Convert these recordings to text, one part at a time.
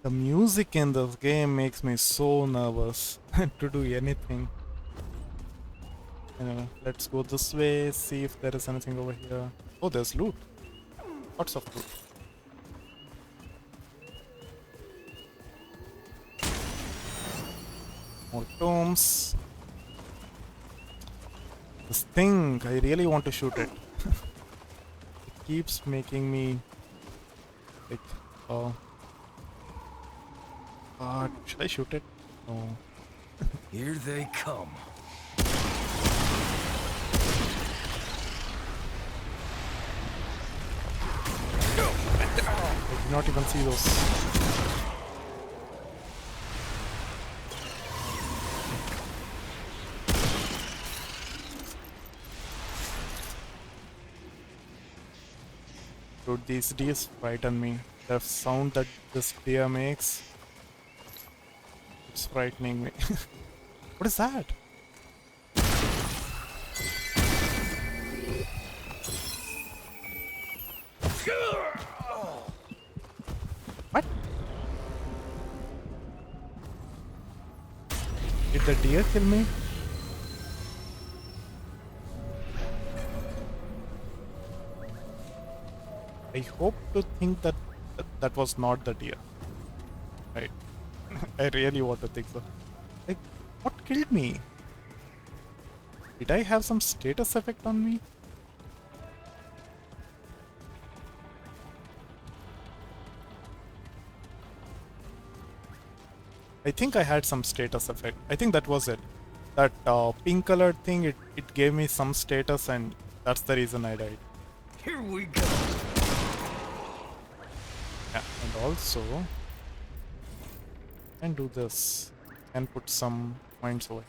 The music in this game makes me so nervous to do anything. Anyway, let's go this way, see if there is anything over here. Oh, there's loot. Lots of loot. More tombs. This thing, I really want to shoot it. It keeps making me like, uh, should I shoot it? No. Here they come. I did not even see those. Dude, these deers frighten me. The sound that this deer makes, it's frightening me. What is that? What? Did the deer kill me? I hope to think that that was not the deer. Right. I really want to think so. Like, what killed me? Did I have some status effect on me? I think I had some status effect. I think that was it. That pink colored thing, it gave me some status and that's the reason I died. Here we go. Yeah, and also I can do this and put some points away.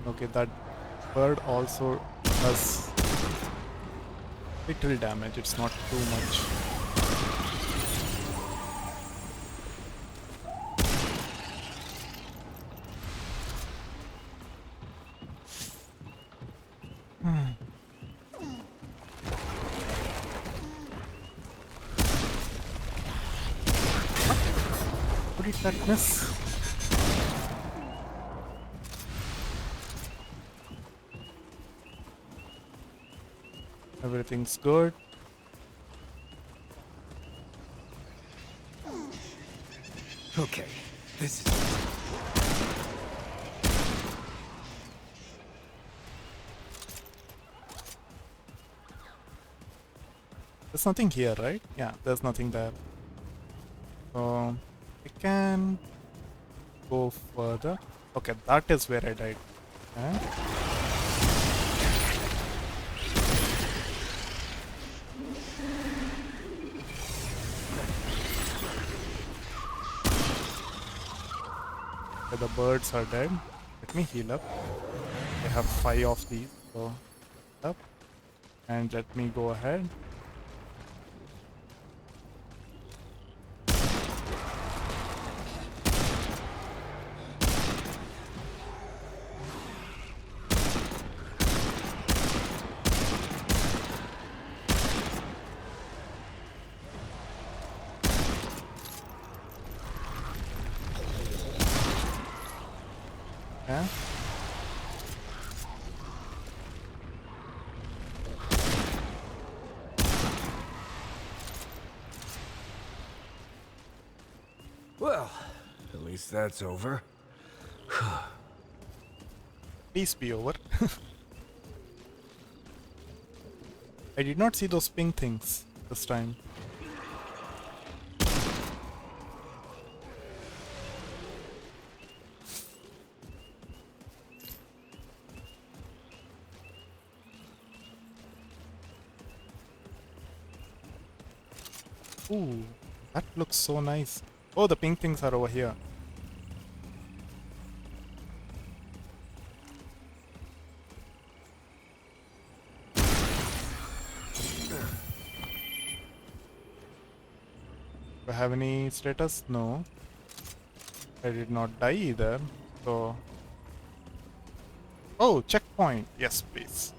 Okay, that bird also does little damage, it's not too much. What did that miss? Everything's good. Okay, this is... There's nothing here, right? Yeah, there's nothing there. So I can go further. Okay, that is where I died. Okay. Okay, the birds are dead. Let me heal up. I have 5 of these, so up. And let me go ahead. Okay. Well, at least that's over. Please be over. I did not see those pink things this time. Ooh, That looks so nice. Oh, the pink things are over here. Do I have any status? No. I did not die either. So. Oh, checkpoint. Yes, please.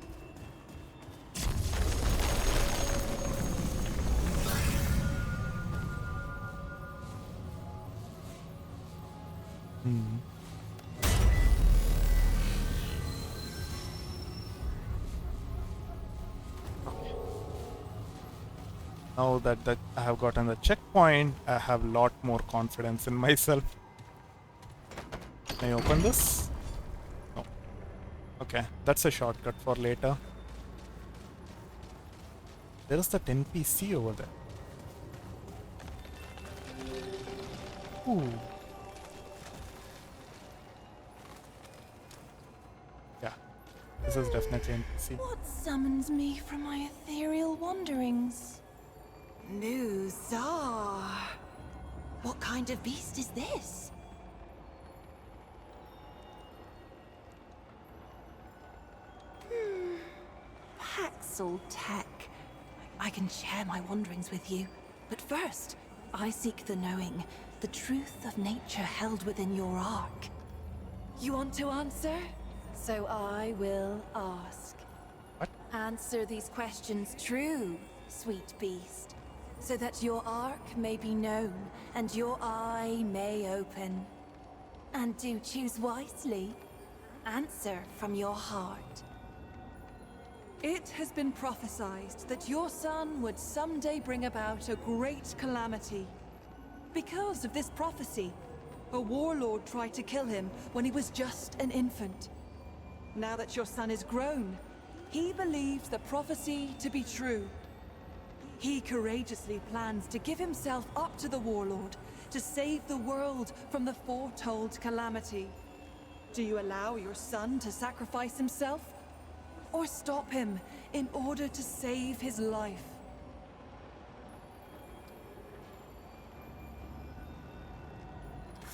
Hmm. Okay. Now that I have gotten the checkpoint, I have a lot more confidence in myself. Can I open this? No. Okay, that's a shortcut for later. There is that NPC over there. Ooh. Yeah, this is definitely NPC. What summons me from my ethereal wanderings? Muzar. What kind of beast is this? Paxel tech. I can share my wanderings with you. But first, I seek the knowing, the truth of nature held within your ark. You want to answer? So I will ask. What? Answer these questions true, sweet beast, so that your ark may be known and your eye may open. And do choose wisely. Answer from your heart. It has been prophesied that your son would someday bring about a great calamity. Because of this prophecy, a warlord tried to kill him when he was just an infant. Now that your son is grown, he believes the prophecy to be true. He courageously plans to give himself up to the warlord to save the world from the foretold calamity. Do you allow your son to sacrifice himself? Or stop him in order to save his life?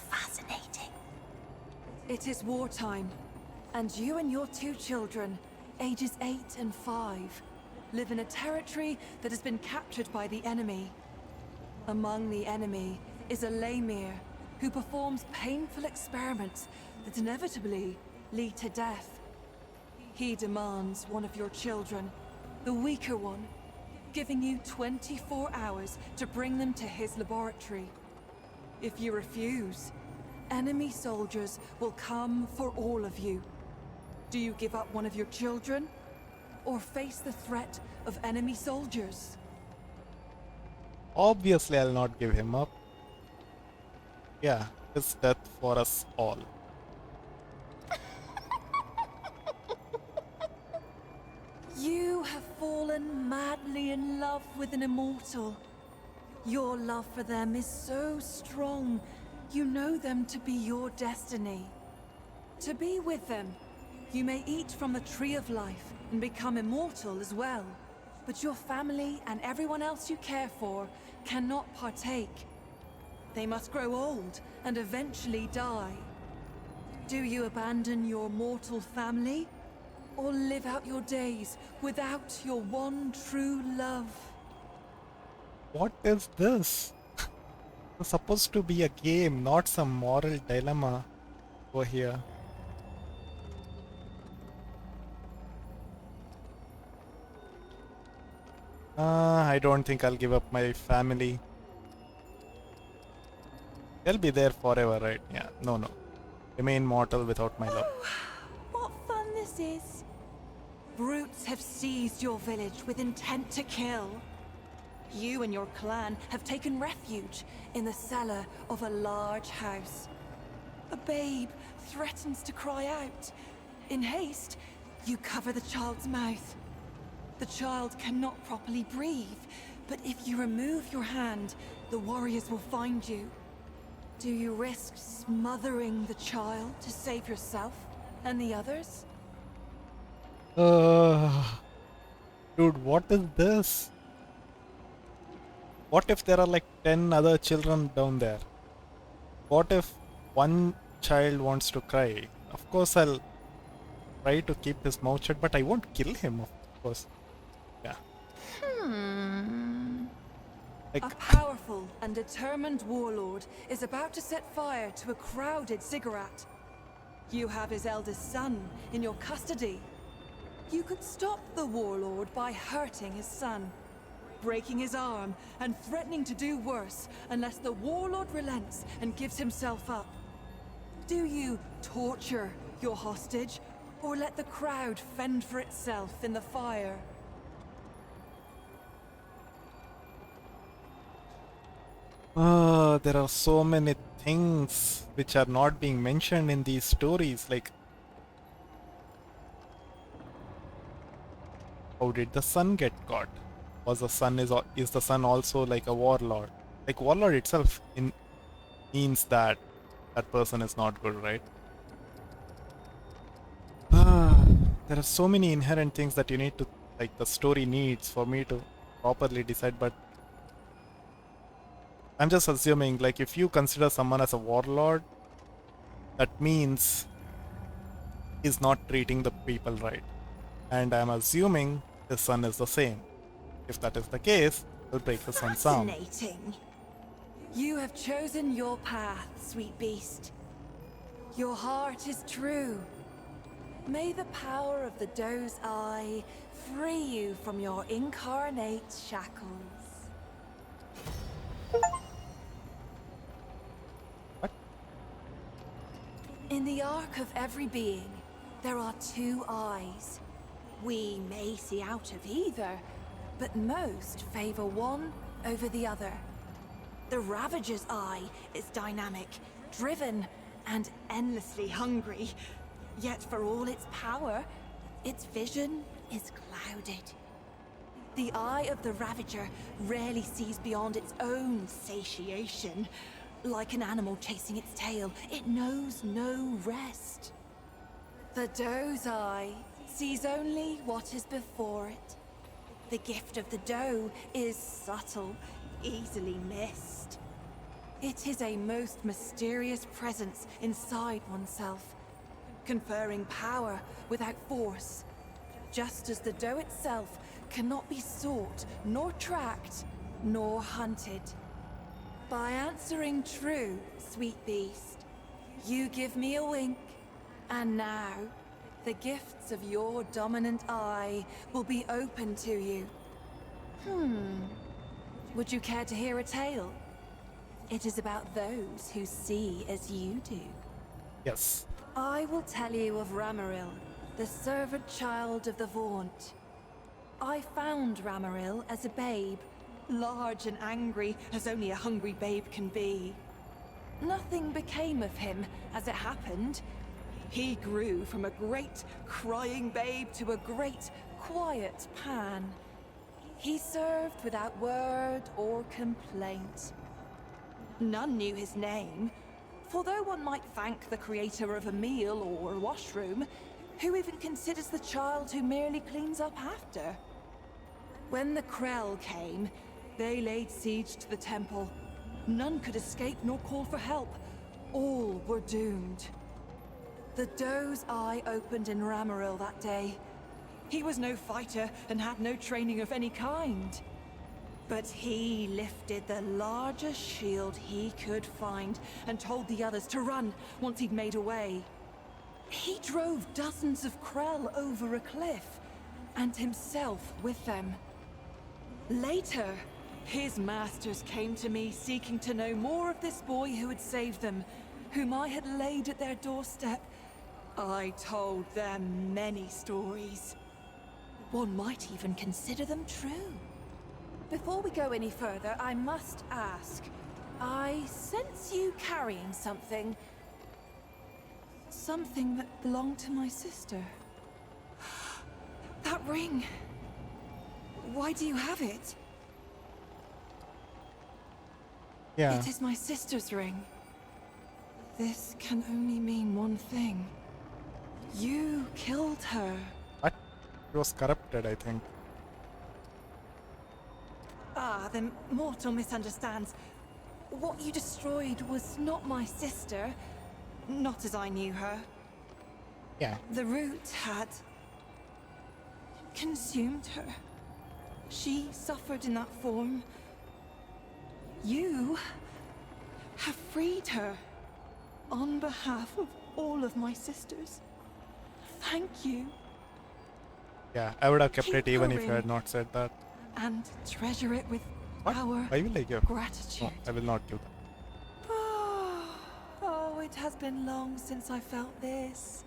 Fascinating. It is wartime, and you and your 2 children, ages 8 and 5, live in a territory that has been captured by the enemy. Among the enemy is a Lemire who performs painful experiments that inevitably lead to death. He demands one of your children, the weaker one, giving you 24 hours to bring them to his laboratory. If you refuse, enemy soldiers will come for all of you. Do you give up one of your children, or face the threat of enemy soldiers? Obviously, I'll not give him up. Yeah, it's death for us all. You have fallen madly in love with an immortal. Your love for them is so strong, you know them to be your destiny. To be with them, you may eat from the tree of life and become immortal as well. But your family and everyone else you care for cannot partake. They must grow old and eventually die. Do you abandon your mortal family? Or live out your days without your one true love? What is this? It's supposed to be a game, not some moral dilemma over here. I don't think I'll give up my family. They'll be there forever, right? Yeah, no. Remain mortal without my love. What fun this is. Brutes have seized your village with intent to kill. You and your clan have taken refuge in the cellar of a large house. A babe threatens to cry out. In haste, you cover the child's mouth. The child cannot properly breathe, but if you remove your hand, the warriors will find you. Do you risk smothering the child to save yourself and the others? Dude, what is this? What if there are like 10 other children down there? What if one child wants to cry? Of course, I'll try to keep his mouth shut, but I won't kill him, of course. Yeah. Like, A powerful and determined warlord is about to set fire to a crowded ziggurat. You have his eldest son in your custody. You could stop the warlord by hurting his son, breaking his arm, and threatening to do worse unless the warlord relents and gives himself up. Do you torture your hostage, or let the crowd fend for itself in the fire? there are so many things which are not being mentioned in these stories. Like, how did the son get caught? Was the son is the son also like a warlord? Like, warlord itself means that that person is not good, right? There are so many inherent things that you need to, like, the story needs for me to properly decide, but I'm just assuming, like, if you consider someone as a warlord, that means he's not treating the people right. And I'm assuming his son is the same. If that is the case, he'll break his son's arm. Fascinating. You have chosen your path, sweet beast. Your heart is true. May the power of the doe's eye free you from your incarnate shackles. What? In the arc of every being, there are two eyes. We may see out of either, but most favor one over the other. The Ravager's eye is dynamic, driven, and endlessly hungry. Yet for all its power, its vision is clouded. The eye of the Ravager rarely sees beyond its own satiation. Like an animal chasing its tail, it knows no rest. The doe's eye sees only what is before it. The gift of the doe is subtle, easily missed. It is a most mysterious presence inside oneself, conferring power without force, just as the doe itself cannot be sought, nor tracked, nor hunted. By answering true, sweet beast, you give me a wink, and now the gifts of your dominant eye will be open to you. Would you care to hear a tale? It is about those who see as you do. Yes. I will tell you of Ramaril, the servant child of the Vaunt. I found Ramaril as a babe, large and angry as only a hungry babe can be. Nothing became of him as it happened. He grew from a great crying babe to a great quiet Pan. He served without word or complaint. None knew his name, for though one might thank the creator of a meal or a washroom, who even considers the child who merely cleans up after? When the Krell came, they laid siege to the temple. None could escape nor call for help. All were doomed. The doe's eye opened in Ramaril that day. He was no fighter and had no training of any kind. But he lifted the largest shield he could find and told the others to run once he'd made away. He drove dozens of Krell over a cliff, and himself with them. Later, his masters came to me seeking to know more of this boy who had saved them, whom I had laid at their doorstep. I told them many stories. One might even consider them true. Before we go any further, I must ask. I sense you carrying something. Something that belonged to my sister. That ring. Why do you have it? Yeah. It is my sister's ring. This can only mean one thing. You killed her. What? He was corrupted, I think. Ah, then mortal misunderstands. What you destroyed was not my sister, not as I knew her. Yeah. The root had consumed her. She suffered in that form. You have freed her on behalf of all of my sisters. Thank you. Yeah, I would have kept Keep it even if her you had in. not said that. And treasure it with What? our Why will I give? gratitude. No, I will not give that. Oh, it has been long since I felt this.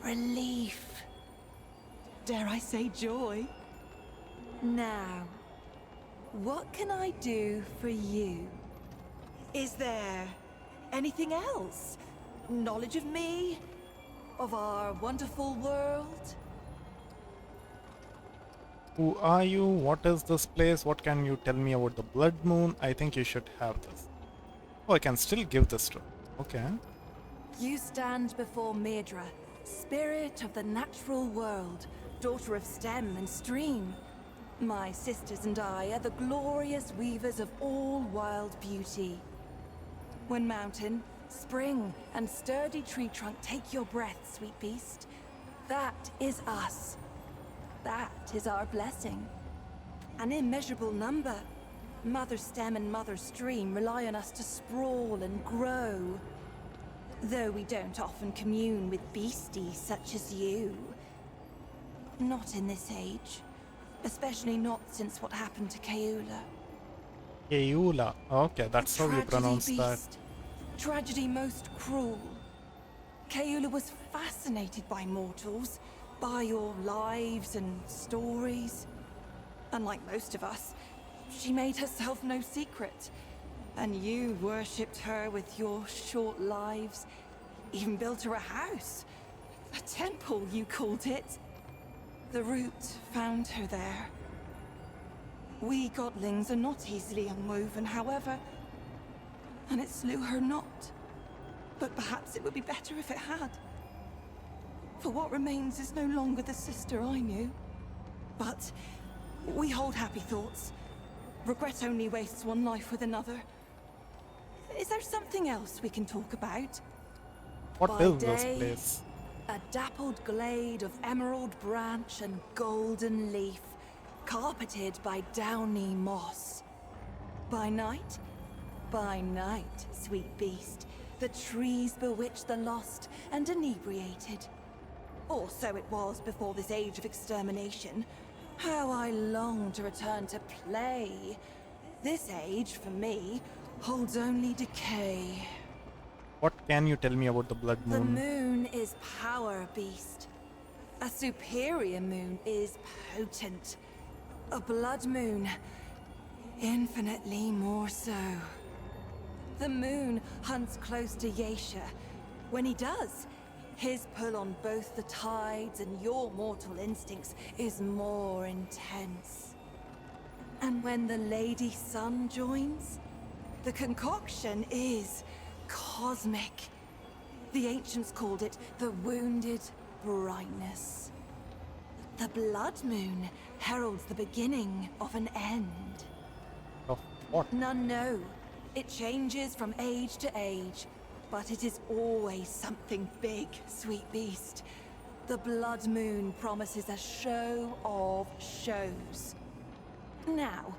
Relief. Dare I say joy? Now, what can I do for you? Is there anything else? Knowledge of me? Of our wonderful world? Who are you? What is this place? What can you tell me about the Blood Moon? I think you should have this. Oh, I can still give this to her. Okay. You stand before Medra, spirit of the natural world, daughter of stem and stream. My sisters and I are the glorious weavers of all wild beauty. When mountain, spring, and sturdy tree trunk take your breath, sweet beast, that is us. That is our blessing. An immeasurable number. Mother stem and mother stream rely on us to sprawl and grow. Though we don't often commune with beasties such as you. Not in this age. Especially not since what happened to Keula. Keula. Okay, that's A how you tragedy, pronounce that. beast. Tragedy most cruel. Keula was fascinated by mortals, by your lives and stories. Unlike most of us, she made herself no secret. And you worshipped her with your short lives. Even built her a house. A temple, you called it. The root found her there. We godlings are not easily unwoven, however. And it slew her not. But perhaps it would be better if it had. For what remains is no longer the sister I knew. But we hold happy thoughts. Regret only wastes one life with another. Is there something else we can talk about? What By is this day, place? a dappled glade of emerald branch and golden leaf, carpeted by downy moss. By night, sweet beast, the trees bewitch the lost and inebriated. Or so it was before this age of extermination. How I long to return to play. This age, for me, holds only decay. What can you tell me about the Blood The Moon? moon is power, beast. A superior moon is potent. A blood moon, infinitely more so. The moon hunts close to Yesha. When he does, his pull on both the tides and your mortal instincts is more intense. And when the Lady Sun joins, the concoction is cosmic. The ancients called it the wounded brightness. The blood moon heralds the beginning of an end. Of what? None know. It changes from age to age, but it is always something big, sweet beast. The blood moon promises a show of shows. Now,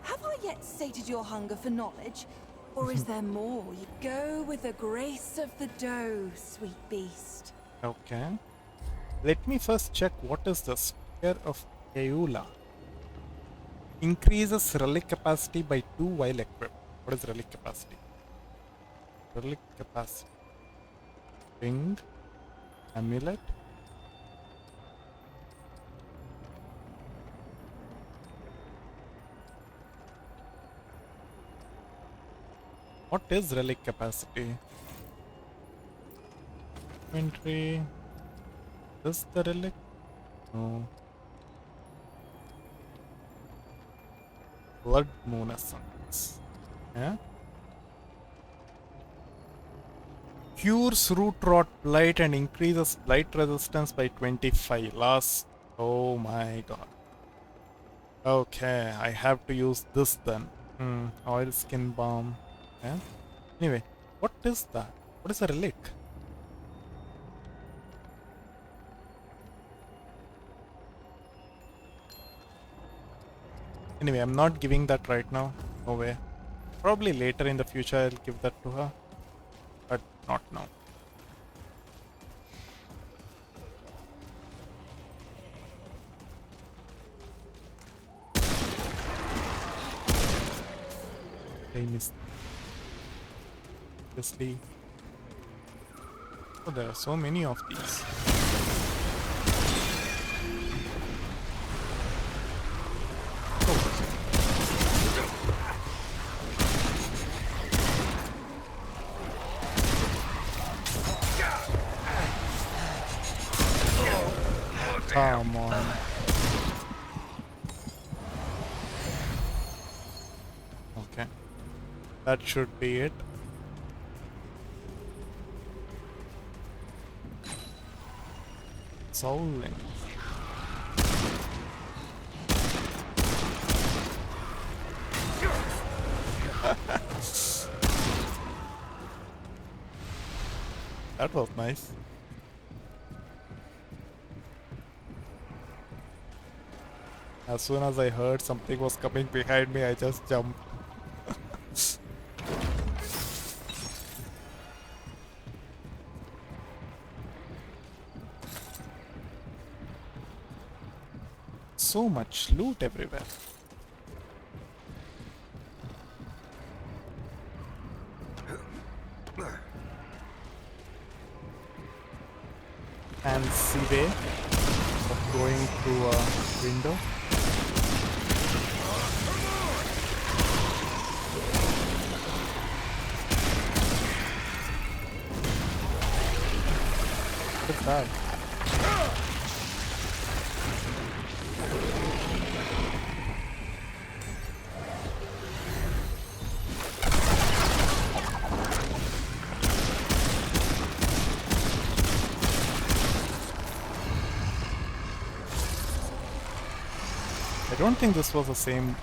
have I yet sated your hunger for knowledge? Or is there more? You go with the grace of the doe, sweet beast. Okay. Let me first check what is the Sphere of Keula. Increases relic capacity by 2 while equipped. What is relic capacity? Relic capacity. Ring. Amulet. What is relic capacity? Inventory. Is the relic? No. Blood Moon Essence. Yeah. Cures root rot blight and increases blight resistance by 25. Last. Oh my god. Okay, I have to use this then. Oil skin balm. Yeah. Anyway, what is that? What is a relic? Anyway, I'm not giving that right now. No way. Probably later in the future I'll give that to her, but not now. I missed. Obviously. Oh, there are so many of these. Come on. Okay. That should be it. Soul Link. That was nice. As soon as I heard something was coming behind me, I just jumped. So much loot everywhere. Fancy way of going through a window. What is that? I don't think this was the same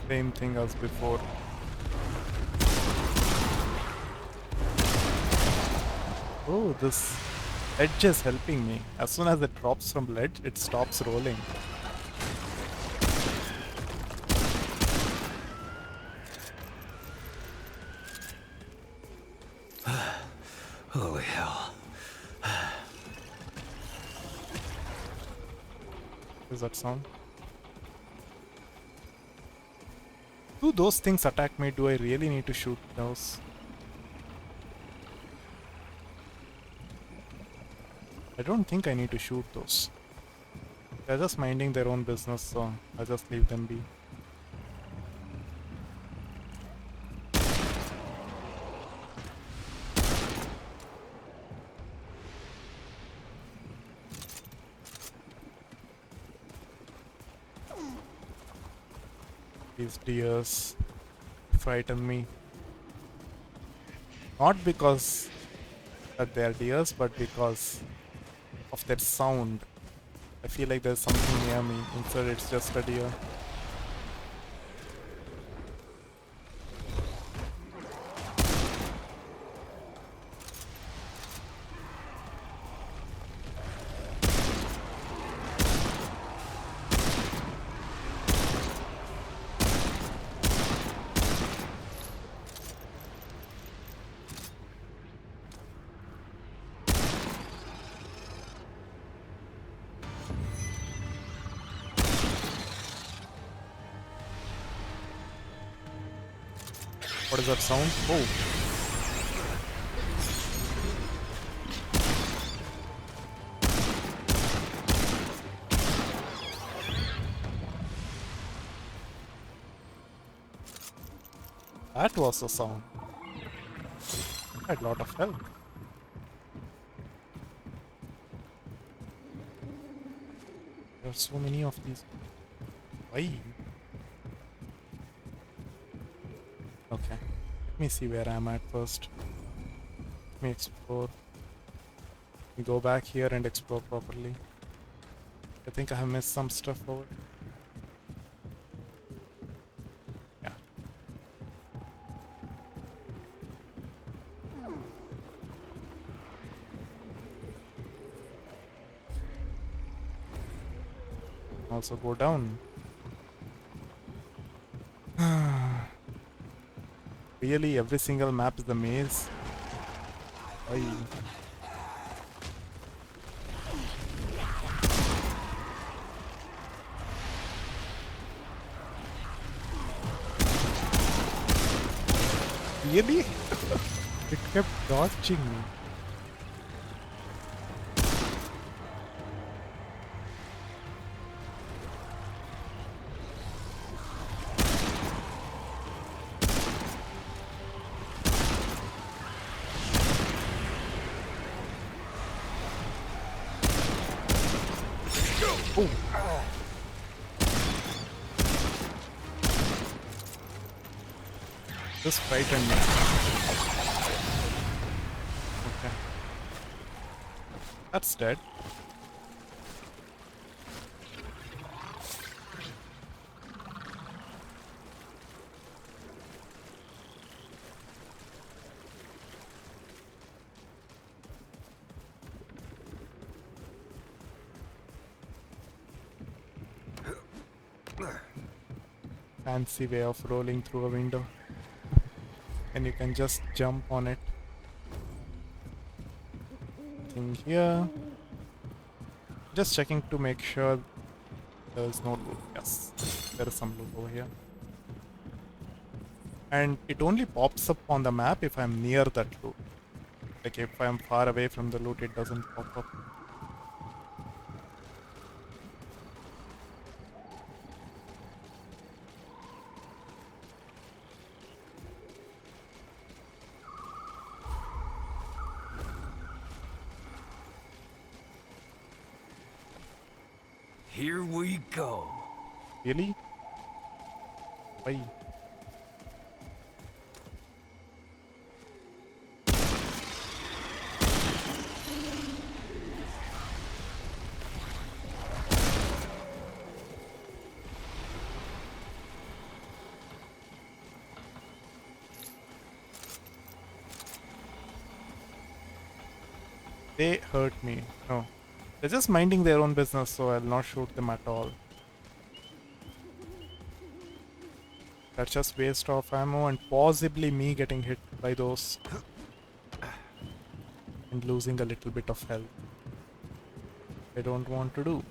thing as before. Oh, this ledge is helping me. As soon as it drops from ledge, it stops rolling. Holy hell. What does that sound? Do those things attack me? Do I really need to shoot those? I don't think I need to shoot those. They're just minding their own business, so I'll just leave them be. These deers frighten me. Not because that they are deers, but because of their sound. I feel like there's something near me. Instead, it's just a deer. What is that sound? Oh. That was the sound. I had a lot of health. There are so many of these. Why? Okay. Let me see where I'm at first. Let me explore. Let me go back here and explore properly. I think I have missed some stuff over. also go down. Really, every single map is a maze? Why? Really? It kept dodging me. Oh. Just frightened me. Okay. That's dead. Fancy way of rolling through a window. And you can just jump on it. Thing here. Just checking to make sure there's no loot. Yes, there is some loot over here. And it only pops up on the map if I'm near that loot. Like if I'm far away from the loot, it doesn't pop up. Here we go. Really? Why? They hurt me. No. They're just minding their own business, so I'll not shoot them at all. That's just waste of ammo and possibly me getting hit by those and losing a little bit of health. I don't want to do.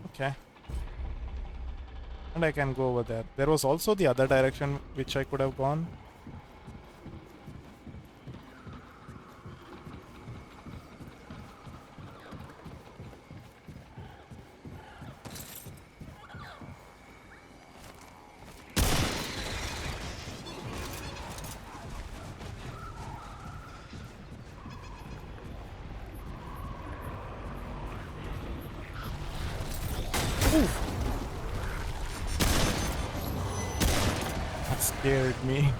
Okay. And I can go over there. There was also the other direction which I could have gone. That scared me.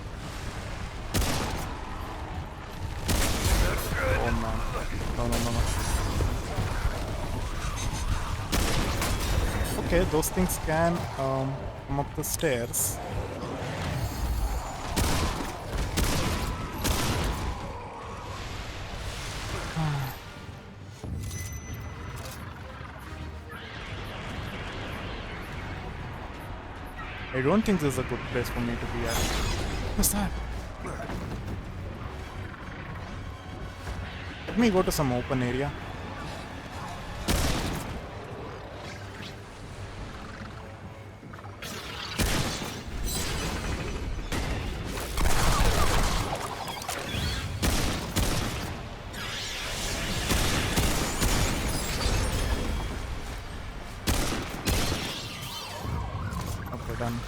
Oh man. No, no, no, no. Okay, those things can come up the stairs. I don't think this is a good place for me to be at. What's that? Let me go to some open area. Okay, done.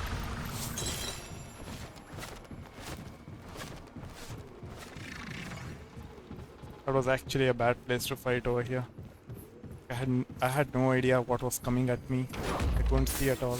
That was actually a bad place to fight over here. I had no idea what was coming at me. I couldn't see at all.